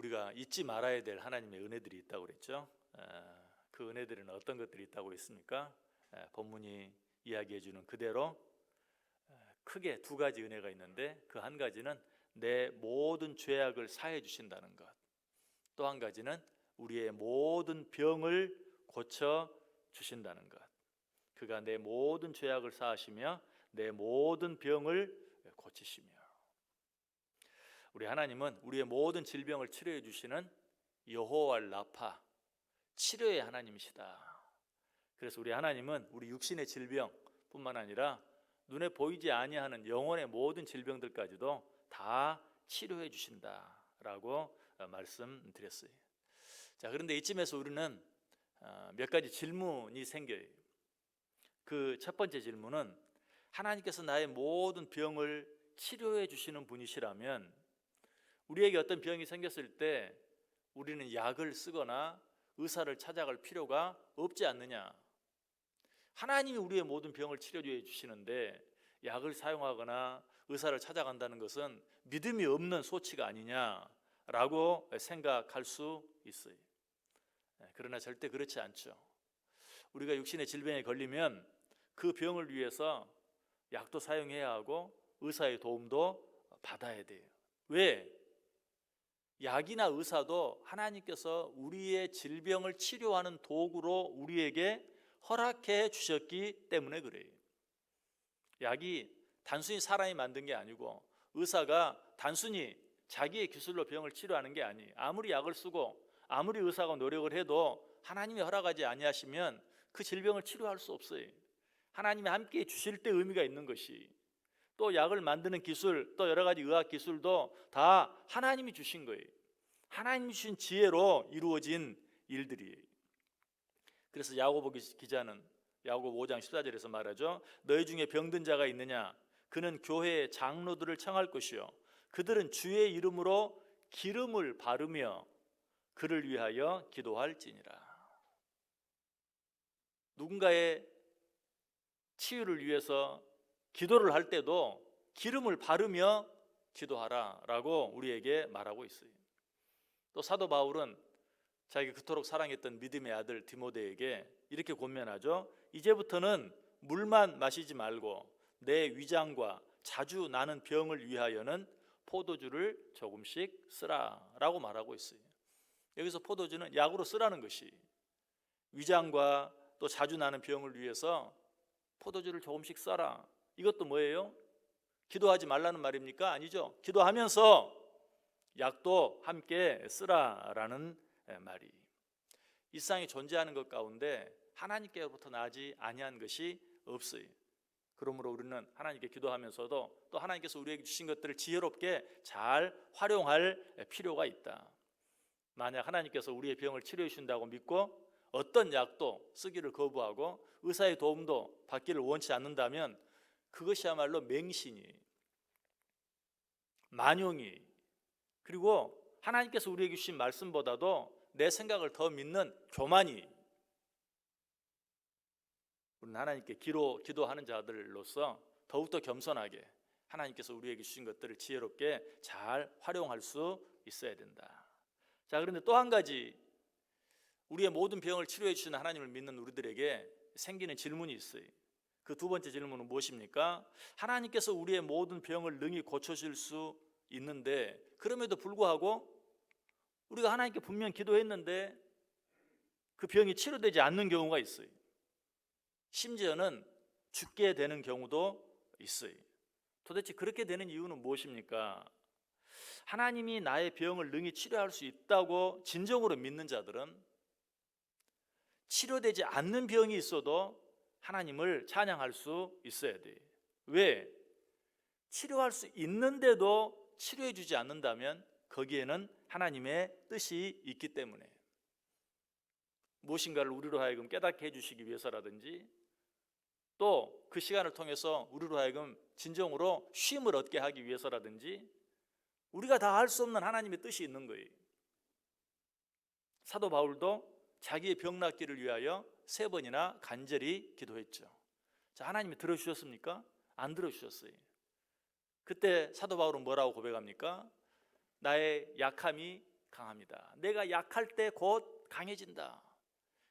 우리가 잊지 말아야 될 하나님의 은혜들이 있다고 그랬죠. 그 은혜들은 어떤 것들이 있다고 했습니까? 본문이 이야기해 주는 그대로 크게 두 가지 은혜가 있는데, 그 한 가지는 내 모든 죄악을 사해 주신다는 것, 또 한 가지는 우리의 모든 병을 고쳐 주신다는 것. 그가 내 모든 죄악을 사하시며 내 모든 병을 고치시며. 우리 하나님은 우리의 모든 질병을 치료해 주시는 여호와 라파, 치료의 하나님이시다. 그래서 우리 하나님은 우리 육신의 질병뿐만 아니라 눈에 보이지 아니하는 영혼의 모든 질병들까지도 다 치료해 주신다라고 말씀드렸어요. 자, 그런데 이쯤에서 우리는 몇 가지 질문이 생겨요. 그 첫 번째 질문은, 하나님께서 나의 모든 병을 치료해 주시는 분이시라면 우리에게 어떤 병이 생겼을 때 우리는 약을 쓰거나 의사를 찾아갈 필요가 없지 않느냐? 하나님이 우리의 모든 병을 치료해 주시는데 약을 사용하거나 의사를 찾아간다는 것은 믿음이 없는 소치가 아니냐라고 생각할 수 있어요. 그러나 절대 그렇지 않죠. 우리가 육신의 질병에 걸리면 그 병을 위해서 약도 사용해야 하고 의사의 도움도 받아야 돼요. 왜? 약이나 의사도 하나님께서 우리의 질병을 치료하는 도구로 우리에게 허락해 주셨기 때문에 그래요. 약이 단순히 사람이 만든 게 아니고 의사가 단순히 자기의 기술로 병을 치료하는 게 아니에요. 아무리 약을 쓰고 아무리 의사가 노력을 해도 하나님이 허락하지 아니하시면 그 질병을 치료할 수 없어요. 하나님이 함께 주실 때 의미가 있는 것이, 또 약을 만드는 기술, 또 여러 가지 의학 기술도 다 하나님이 주신 거예요. 하나님이 주신 지혜로 이루어진 일들이에요. 그래서 야고보 기자는 야고보 5장 14절에서 말하죠. 너희 중에 병든 자가 있느냐? 그는 교회의 장로들을 청할 것이요 그들은 주의 이름으로 기름을 바르며 그를 위하여 기도할지니라. 누군가의 치유를 위해서 기도를 할 때도 기름을 바르며 기도하라라고 우리에게 말하고 있어요. 또 사도 바울은 자기가 그토록 사랑했던 믿음의 아들 디모데에게 이렇게 권면하죠. 이제부터는 물만 마시지 말고 내 위장과 자주 나는 병을 위하여는 포도주를 조금씩 쓰라라고 말하고 있어요. 여기서 포도주는 약으로 쓰라는 것이, 위장과 또 자주 나는 병을 위해서 포도주를 조금씩 써라. 이것도 뭐예요? 기도하지 말라는 말입니까? 아니죠. 기도하면서 약도 함께 쓰라라는 말이. 이 세상에 존재하는 것 가운데 하나님께로부터 나지 아니한 것이 없어요. 그러므로 우리는 하나님께 기도하면서도 또 하나님께서 우리에게 주신 것들을 지혜롭게 잘 활용할 필요가 있다. 만약 하나님께서 우리의 병을 치료해 주신다고 믿고 어떤 약도 쓰기를 거부하고 의사의 도움도 받기를 원치 않는다면 그것이야말로 맹신이, 만용이, 그리고 하나님께서 우리에게 주신 말씀보다도 내 생각을 더 믿는 교만이. 우리는 하나님께 기도하는 자들로서 더욱더 겸손하게 하나님께서 우리에게 주신 것들을 지혜롭게 잘 활용할 수 있어야 된다. 자, 그런데 또 한 가지, 우리의 모든 병을 치료해 주시는 하나님을 믿는 우리들에게 생기는 질문이 있어요. 그 두 번째 질문은 무엇입니까? 하나님께서 우리의 모든 병을 능히 고쳐줄 수 있는데 그럼에도 불구하고 우리가 하나님께 분명 기도했는데 그 병이 치료되지 않는 경우가 있어요. 심지어는 죽게 되는 경우도 있어요. 도대체 그렇게 되는 이유는 무엇입니까? 하나님이 나의 병을 능히 치료할 수 있다고 진정으로 믿는 자들은 치료되지 않는 병이 있어도 하나님을 찬양할 수 있어야 돼. 왜? 치료할 수 있는데도 치료해 주지 않는다면 거기에는 하나님의 뜻이 있기 때문에, 무엇인가를 우리로 하여금 깨닫게 해주시기 위해서라든지 또 그 시간을 통해서 우리로 하여금 진정으로 쉼을 얻게 하기 위해서라든지 우리가 다 할 수 없는 하나님의 뜻이 있는 거예요. 사도 바울도 자기의 병 낫기를 위하여 3번이나 간절히 기도했죠. 자, 하나님이 들어주셨습니까? 안 들어주셨어요. 그때 사도 바울은 뭐라고 고백합니까? 나의 약함이 강합니다. 내가 약할 때 곧 강해진다.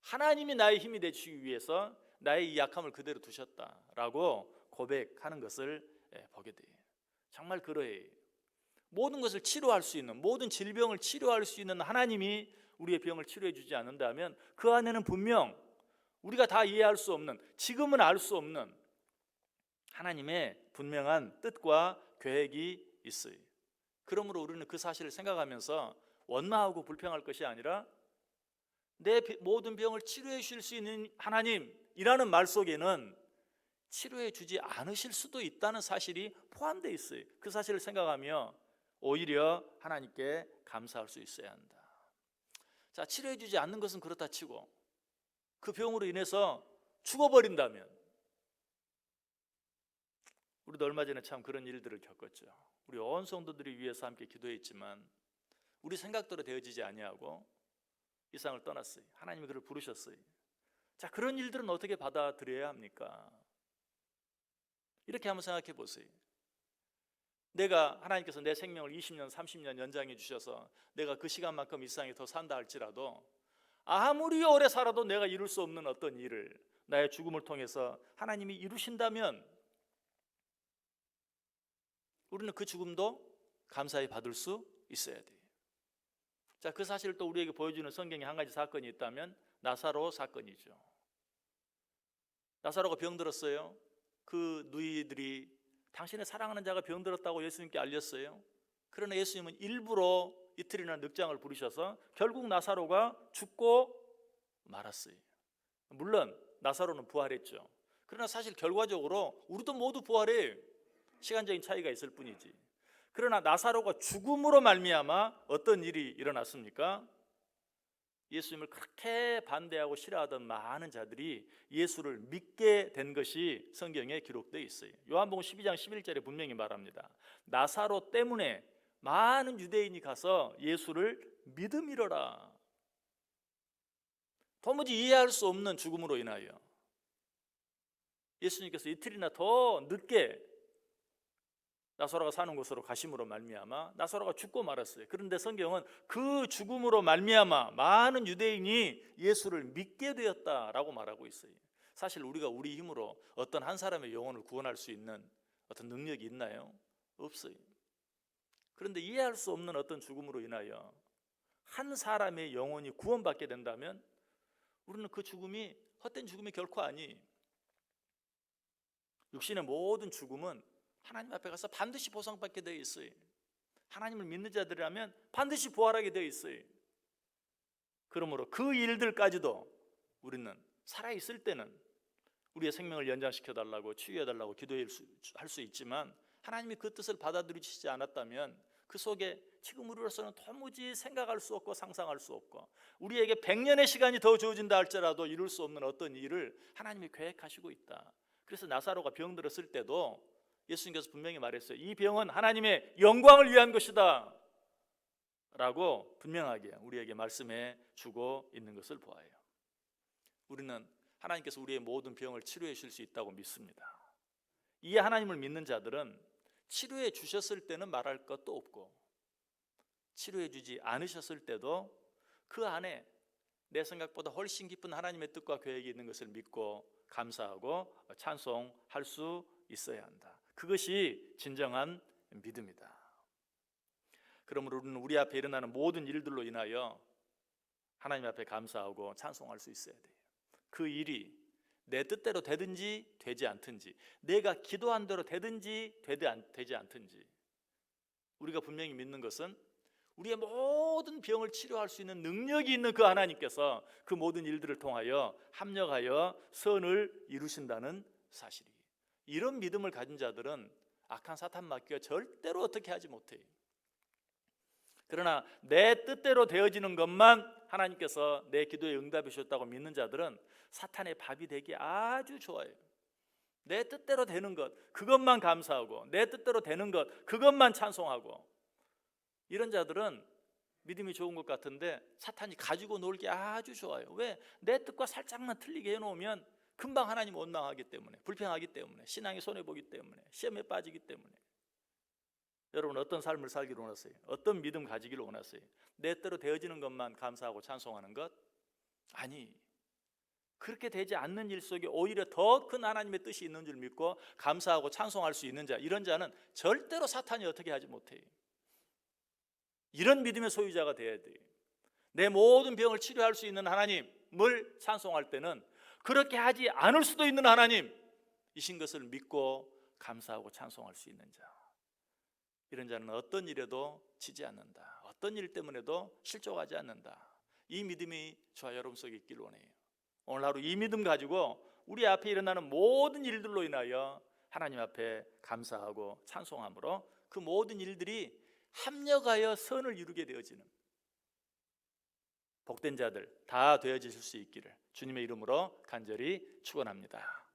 하나님이 나의 힘이 되시기 위해서 나의 이 약함을 그대로 두셨다라고 고백하는 것을 보게 돼요. 정말 그러해요. 모든 것을 치료할 수 있는, 모든 질병을 치료할 수 있는 하나님이 우리의 병을 치료해 주지 않는다면 그 안에는 분명 우리가 다 이해할 수 없는, 지금은 알 수 없는 하나님의 분명한 뜻과 계획이 있어요. 그러므로 우리는 그 사실을 생각하면서 원망하고 불평할 것이 아니라 내 모든 병을 치료해 주실 수 있는 하나님이라는 말 속에는 치료해 주지 않으실 수도 있다는 사실이 포함되어 있어요. 그 사실을 생각하며 오히려 하나님께 감사할 수 있어야 한다. 자, 치료해 주지 않는 것은 그렇다 치고 그 병으로 인해서 죽어버린다면, 우리도 얼마 전에 참 그런 일들을 겪었죠. 우리 온 성도들이 위해서 함께 기도했지만 우리 생각대로 되어지지 아니하고 이 세상을 떠났어요. 하나님이 그를 부르셨어요. 자, 그런 일들은 어떻게 받아들여야 합니까? 이렇게 한번 생각해 보세요. 내가, 하나님께서 내 생명을 20년, 30년 연장해 주셔서 내가 그 시간만큼 이 세상에 더 산다 할지라도 아무리 오래 살아도 내가 이룰 수 없는 어떤 일을 나의 죽음을 통해서 하나님이 이루신다면 우리는 그 죽음도 감사히 받을 수 있어야 돼요. 자, 그 사실을 또 우리에게 보여주는 성경에 한 가지 사건이 있다면 나사로 사건이죠. 나사로가 병들었어요. 그 누이들이 당신의 사랑하는 자가 병들었다고 예수님께 알렸어요. 그러나 예수님은 일부러 이틀이나 늑장을 부리셔서 결국 나사로가 죽고 말았어요. 물론 나사로는 부활했죠. 그러나 사실 결과적으로 우리도 모두 부활해요. 시간적인 차이가 있을 뿐이지. 그러나 나사로가 죽음으로 말미암아 어떤 일이 일어났습니까? 예수님을 그렇게 반대하고 싫어하던 많은 자들이 예수를 믿게 된 것이 성경에 기록되어 있어요. 요한복음 12장 11절에 분명히 말합니다. 나사로 때문에 많은 유대인이 가서 예수를 믿음이로라. 도무지 이해할 수 없는 죽음으로 인하여 예수님께서 이틀이나 더 늦게 나사로가 사는 곳으로 가심으로 말미암아 나사로가 죽고 말았어요. 그런데 성경은 그 죽음으로 말미암아 많은 유대인이 예수를 믿게 되었다라고 말하고 있어요. 사실 우리가 우리 힘으로 어떤 한 사람의 영혼을 구원할 수 있는 어떤 능력이 있나요? 없어요. 그런데 이해할 수 없는 어떤 죽음으로 인하여 한 사람의 영혼이 구원받게 된다면 우리는 그 죽음이 헛된 죽음이 결코 아니에요. 육신의 모든 죽음은 하나님 앞에 가서 반드시 보상받게 되어 있어요. 하나님을 믿는 자들이라면 반드시 부활하게 되어 있어요. 그러므로 그 일들까지도 우리는 살아있을 때는 우리의 생명을 연장시켜 달라고 치유해 달라고 기도할 수 있지만 하나님이 그 뜻을 받아들이시지 않았다면 그 속에 지금 우리로서는 도무지 생각할 수 없고 상상할 수 없고 우리에게 100년의 시간이 더 주어진다 할지라도 이룰 수 없는 어떤 일을 하나님이 계획하시고 있다. 그래서 나사로가 병들었을 때도 예수님께서 분명히 말했어요. 이 병은 하나님의 영광을 위한 것이다 라고 분명하게 우리에게 말씀해 주고 있는 것을 보아요. 우리는 하나님께서 우리의 모든 병을 치료해 주실 수 있다고 믿습니다. 이 하나님을 믿는 자들은 치료해 주셨을 때는 말할 것도 없고 치료해 주지 않으셨을 때도 그 안에 내 생각보다 훨씬 깊은 하나님의 뜻과 계획이 있는 것을 믿고 감사하고 찬송할 수 있어야 한다. 그것이 진정한 믿음이다. 그러므로 우리는 우리 앞에 일어나는 모든 일들로 인하여 하나님 앞에 감사하고 찬송할 수 있어야 돼요. 그 일이 내 뜻대로 되든지 되지 않든지 내가 기도한 대로 되든지 되지 않든지 우리가 분명히 믿는 것은 우리의 모든 병을 치료할 수 있는 능력이 있는 그 하나님께서 그 모든 일들을 통하여 합력하여 선을 이루신다는 사실이에요. 이런 믿음을 가진 자들은 악한 사탄 마귀가 절대로 어떻게 하지 못해요. 그러나 내 뜻대로 되어지는 것만 하나님께서 내 기도에 응답해 주셨다고 믿는 자들은 사탄의 밥이 되기 아주 좋아요. 내 뜻대로 되는 것 그것만 감사하고 내 뜻대로 되는 것 그것만 찬송하고 이런 자들은 믿음이 좋은 것 같은데 사탄이 가지고 놀기 아주 좋아요. 왜? 내 뜻과 살짝만 틀리게 해놓으면 금방 하나님 원망하기 때문에 불평하기 때문에 신앙이 손해보기 때문에 시험에 빠지기 때문에 여러분 어떤 삶을 살기를 원하세요? 어떤 믿음 가지기를 원하세요? 내 뜻대로 되어지는 것만 감사하고 찬송하는 것? 아니, 그렇게 되지 않는 일 속에 오히려 더 큰 하나님의 뜻이 있는 줄 믿고 감사하고 찬송할 수 있는 자, 이런 자는 절대로 사탄이 어떻게 하지 못해요. 이런 믿음의 소유자가 되어야 돼요. 내 모든 병을 치료할 수 있는 하나님을 찬송할 때는 그렇게 하지 않을 수도 있는 하나님이신 것을 믿고 감사하고 찬송할 수 있는 자, 이런 자는 어떤 일에도 지지 않는다. 어떤 일 때문에도 실족하지 않는다. 이 믿음이 저와 여러분 속에 있기를 원해요. 오늘 하루 이 믿음 가지고 우리 앞에 일어나는 모든 일들로 인하여 하나님 앞에 감사하고 찬송함으로 그 모든 일들이 합력하여 선을 이루게 되어지는 복된 자들 다 되어지실 수 있기를 주님의 이름으로 간절히 축원합니다.